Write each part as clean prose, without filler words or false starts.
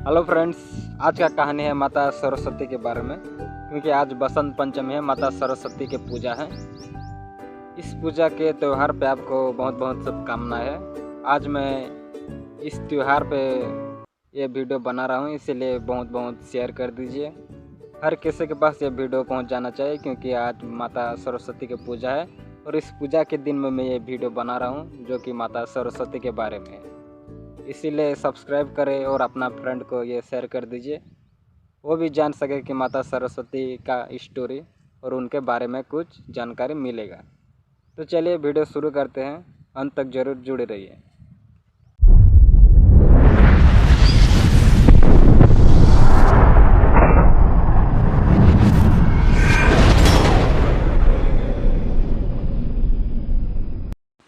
Hello friends, आज का कहानी है माता सरस्वती के बारे में। क्योंकि आज बसंत पंचमी है, माता सरस्वती की पूजा है। इस पूजा के त्यौहार पे आपको बहुत बहुत शुभकामनाएं है। आज मैं इस त्यौहार पे ये वीडियो बना रहा हूँ, इसीलिए बहुत बहुत शेयर कर दीजिए। हर किसी के पास ये वीडियो पहुँच जाना चाहिए, क्योंकि आज माता सरस्वती की पूजा है और इस पूजा के दिन में मैं ये वीडियो बना रहा हूँ जो कि माता सरस्वती के बारे में है। इसीलिए सब्सक्राइब करें और अपना फ्रेंड को ये शेयर कर दीजिए, वो भी जान सके कि माता सरस्वती का स्टोरी और उनके बारे में कुछ जानकारी मिलेगा। तो चलिए वीडियो शुरू करते हैं, अंत तक जरूर जुड़े रहिए।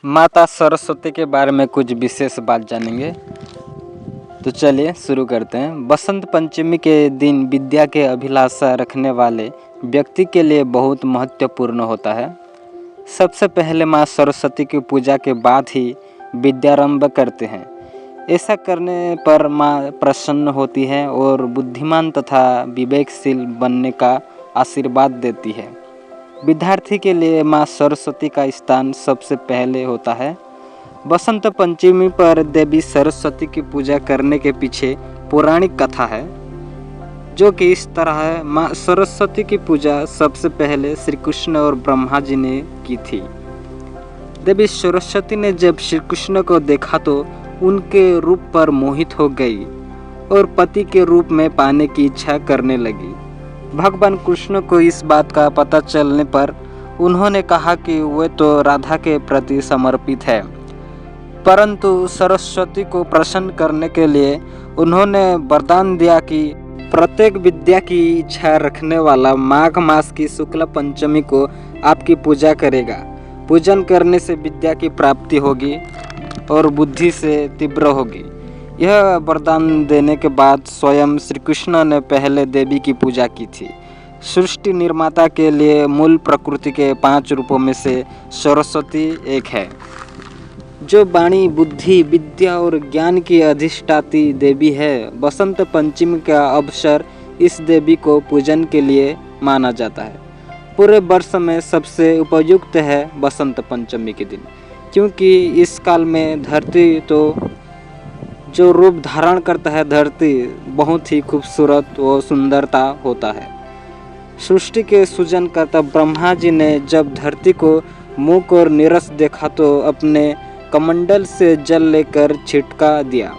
माता सरस्वती के बारे में कुछ विशेष बात जानेंगे। तो चलिए शुरू करते हैं। बसंत पंचमी के दिन विद्या के अभिलाषा रखने वाले व्यक्ति के लिए बहुत महत्वपूर्ण होता है। सबसे पहले माँ सरस्वती की पूजा के बाद ही विद्यारंभ करते हैं। ऐसा करने पर माँ प्रसन्न होती है और बुद्धिमान तथा विवेकशील बनने का आशीर्वाद देती है। विद्यार्थी के लिए माँ सरस्वती का स्थान सबसे पहले होता है। बसंत पंचमी पर देवी सरस्वती की पूजा करने के पीछे पौराणिक कथा है, जो कि इस तरह है। माँ सरस्वती की पूजा सबसे पहले श्री कृष्ण और ब्रह्मा जी ने की थी। देवी सरस्वती ने जब श्री कृष्ण को देखा तो उनके रूप पर मोहित हो गई और पति के रूप में पाने की इच्छा करने लगी। भगवान कृष्ण को इस बात का पता चलने पर उन्होंने कहा कि वे तो राधा के प्रति समर्पित है, परंतु सरस्वती को प्रसन्न करने के लिए उन्होंने वरदान दिया कि प्रत्येक विद्या की इच्छा रखने वाला माघ मास की शुक्ल पंचमी को आपकी पूजा करेगा। पूजन करने से विद्या की प्राप्ति होगी और बुद्धि से तीव्र होगी। यह वरदान देने के बाद स्वयं श्री कृष्ण ने पहले देवी की पूजा की थी। सृष्टि निर्माता के लिए मूल प्रकृति के 5 रूपों में से सरस्वती एक है, जो वाणी, बुद्धि, विद्या और ज्ञान की अधिष्ठात्री देवी है। बसंत पंचमी का अवसर इस देवी को पूजन के लिए माना जाता है। पूरे वर्ष में सबसे उपयुक्त है बसंत पंचमी के दिन, क्योंकि इस काल में धरती तो जो रूप धारण करता है, धरती बहुत ही खूबसूरत और सुंदरता होता है। सृष्टि के सृजनकर्ता ब्रह्मा जी ने जब धरती को मुख और नीरस देखा तो अपने कमंडल से जल लेकर छिटका दिया।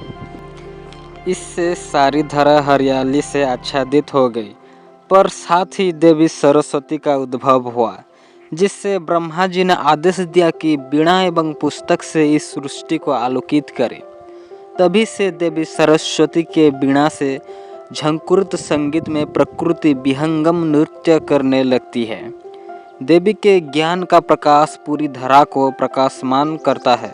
इससे सारी धरा हरियाली से आच्छादित हो गई। पर साथ ही देवी सरस्वती का उद्भव हुआ, जिससे ब्रह्मा जी ने आदेश दिया कि वीणा एवं पुस्तक से इस सृष्टि को आलोकित करे। तभी से देवी सरस्वती के वीणा से झंकृत संगीत में प्रकृति विहंगम नृत्य करने लगती है। देवी के ज्ञान का प्रकाश पूरी धरा को प्रकाशमान करता है।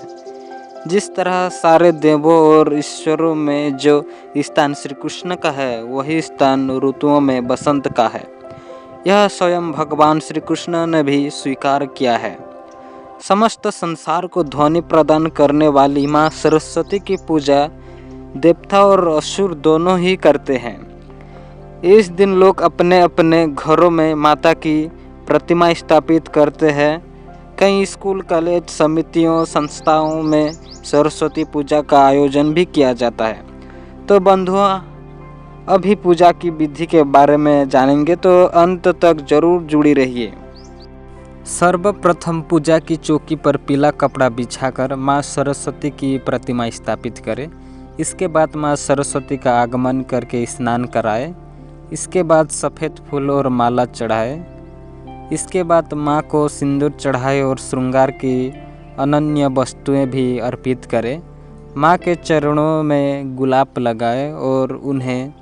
जिस तरह सारे देवों और ईश्वरों में जो स्थान श्री कृष्ण का है, वही स्थान ऋतुओं में बसंत का है। यह स्वयं भगवान श्री कृष्ण ने भी स्वीकार किया है। समस्त संसार को ध्वनि प्रदान करने वाली माँ सरस्वती की पूजा देवता और असुर दोनों ही करते हैं। इस दिन लोग अपने अपने घरों में माता की प्रतिमा स्थापित करते हैं। कई स्कूल, कॉलेज, समितियों, संस्थाओं में सरस्वती पूजा का आयोजन भी किया जाता है। तो बंधुओं, अभी पूजा की विधि के बारे में जानेंगे, तो अंत तक जरूर जुड़ी रहिए। सर्वप्रथम पूजा की चौकी पर पीला कपड़ा बिछाकर माँ सरस्वती की प्रतिमा स्थापित करें। इसके बाद माँ सरस्वती का आगमन करके स्नान कराए। इसके बाद सफ़ेद फूल और माला चढ़ाए। इसके बाद माँ को सिंदूर चढ़ाए और श्रृंगार की अनन्य वस्तुएं भी अर्पित करें। माँ के चरणों में गुलाब लगाए और उन्हें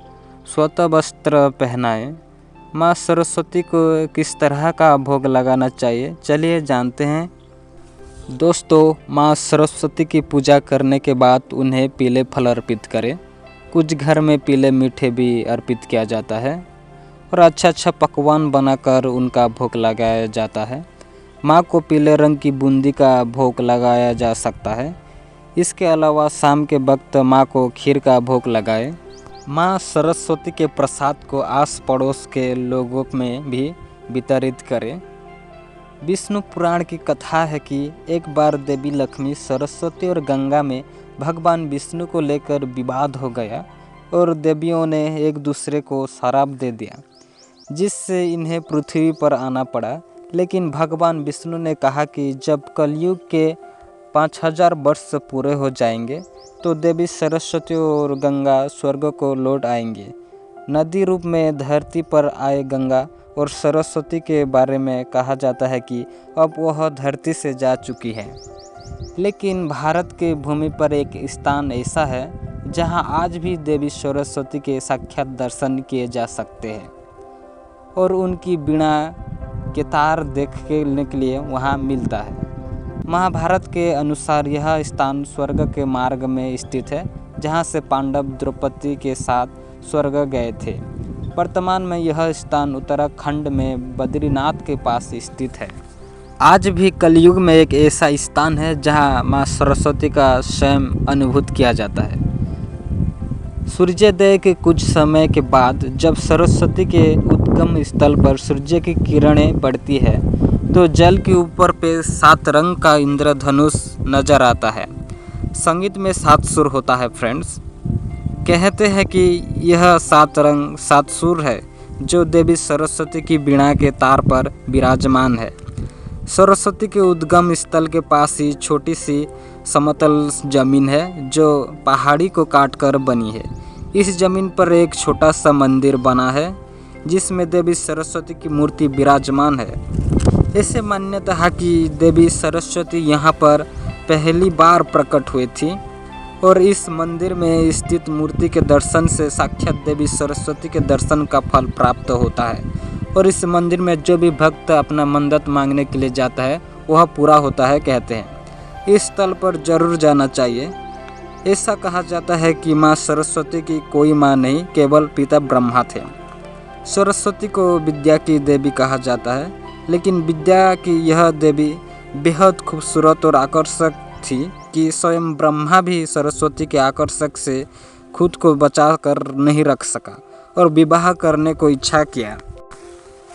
स्वतः वस्त्र पहनाएं। माँ सरस्वती को किस तरह का भोग लगाना चाहिए, चलिए जानते हैं। दोस्तों, माँ सरस्वती की पूजा करने के बाद उन्हें पीले फल अर्पित करें। कुछ घर में पीले मीठे भी अर्पित किया जाता है और अच्छा पकवान बनाकर उनका भोग लगाया जाता है। माँ को पीले रंग की बूंदी का भोग लगाया जा सकता है। इसके अलावा शाम के वक्त माँ को खीर का भोग लगाएं। माँ सरस्वती के प्रसाद को आस पड़ोस के लोगों में भी वितरित करें। विष्णु पुराण की कथा है कि एक बार देवी लक्ष्मी, सरस्वती और गंगा में भगवान विष्णु को लेकर विवाद हो गया और देवियों ने एक दूसरे को श्राप दे दिया, जिससे इन्हें पृथ्वी पर आना पड़ा। लेकिन भगवान विष्णु ने कहा कि जब कलयुग के 5000 वर्ष पूरे हो जाएंगे तो देवी सरस्वती और गंगा स्वर्ग को लौट आएंगे। नदी रूप में धरती पर आए गंगा और सरस्वती के बारे में कहा जाता है कि अब वह धरती से जा चुकी है। लेकिन भारत के भूमि पर एक स्थान ऐसा है जहां आज भी देवी सरस्वती के साक्षात दर्शन किए जा सकते हैं और उनकी वीणा के तार देखने के लिए वहां मिलता है। महाभारत के अनुसार यह स्थान स्वर्ग के मार्ग में स्थित है, जहां से पांडव द्रौपदी के साथ स्वर्ग गए थे। वर्तमान में यह स्थान उत्तराखंड में बद्रीनाथ के पास स्थित है। आज भी कलयुग में एक ऐसा स्थान है जहां मां सरस्वती का स्वयं अनुभूत किया जाता है। सूर्योदय के कुछ समय के बाद जब सरस्वती के उद्गम स्थल पर सूर्य की किरणें बढ़ती है तो जल के ऊपर पे 7 रंग का इंद्रधनुष नजर आता है। संगीत में 7 सुर होता है फ्रेंड्स। कहते हैं कि यह 7 रंग 7 सुर है जो देवी सरस्वती की वीणा के तार पर विराजमान है। सरस्वती के उद्गम स्थल के पास ही छोटी सी समतल जमीन है जो पहाड़ी को काटकर बनी है। इस जमीन पर एक छोटा सा मंदिर बना है जिसमें देवी सरस्वती की मूर्ति विराजमान है। ऐसे मान्यता है कि देवी सरस्वती यहाँ पर पहली बार प्रकट हुई थी और इस मंदिर में स्थित मूर्ति के दर्शन से साक्षात देवी सरस्वती के दर्शन का फल प्राप्त होता है और इस मंदिर में जो भी भक्त अपना मन्नत मांगने के लिए जाता है वह पूरा होता है कहते हैं। इस स्थल पर जरूर जाना चाहिए। ऐसा कहा जाता है कि माँ सरस्वती की कोई माँ नहीं, केवल पिता ब्रह्मा थे। सरस्वती को विद्या की देवी कहा जाता है, लेकिन विद्या की यह देवी बेहद खूबसूरत और आकर्षक थी कि स्वयं ब्रह्मा भी सरस्वती के आकर्षक से खुद को बचा कर नहीं रख सका और विवाह करने को इच्छा किया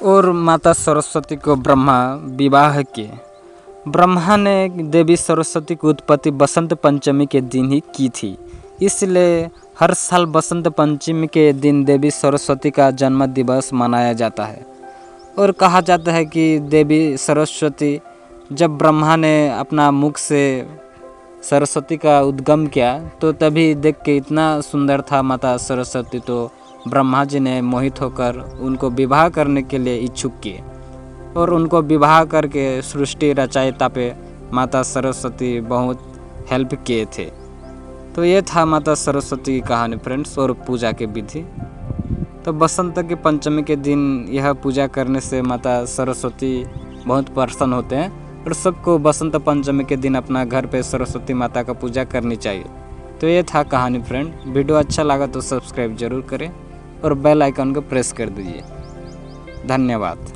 और माता सरस्वती को ब्रह्मा विवाह किए। ब्रह्मा ने देवी सरस्वती की उत्पत्ति बसंत पंचमी के दिन ही की थी, इसलिए हर साल बसंत पंचमी के दिन देवी सरस्वती का जन्म दिवस मनाया जाता है। और कहा जाता है कि देवी सरस्वती, जब ब्रह्मा ने अपना मुख से सरस्वती का उद्गम किया तो तभी देख के इतना सुंदर था माता सरस्वती, तो ब्रह्मा जी ने मोहित होकर उनको विवाह करने के लिए इच्छुक किए और उनको विवाह करके सृष्टि रचयिता पे माता सरस्वती बहुत हेल्प किए थे। तो ये था माता सरस्वती की कहानी फ्रेंड्स और पूजा के विधि। तो बसंत के पंचमी के दिन यह पूजा करने से माता सरस्वती बहुत प्रसन्न होते हैं और सबको बसंत पंचमी के दिन अपना घर पे सरस्वती माता का पूजा करनी चाहिए। तो ये था कहानी फ्रेंड। वीडियो अच्छा लगा तो सब्सक्राइब जरूर करें और बेल आइकन को प्रेस कर दीजिए। धन्यवाद।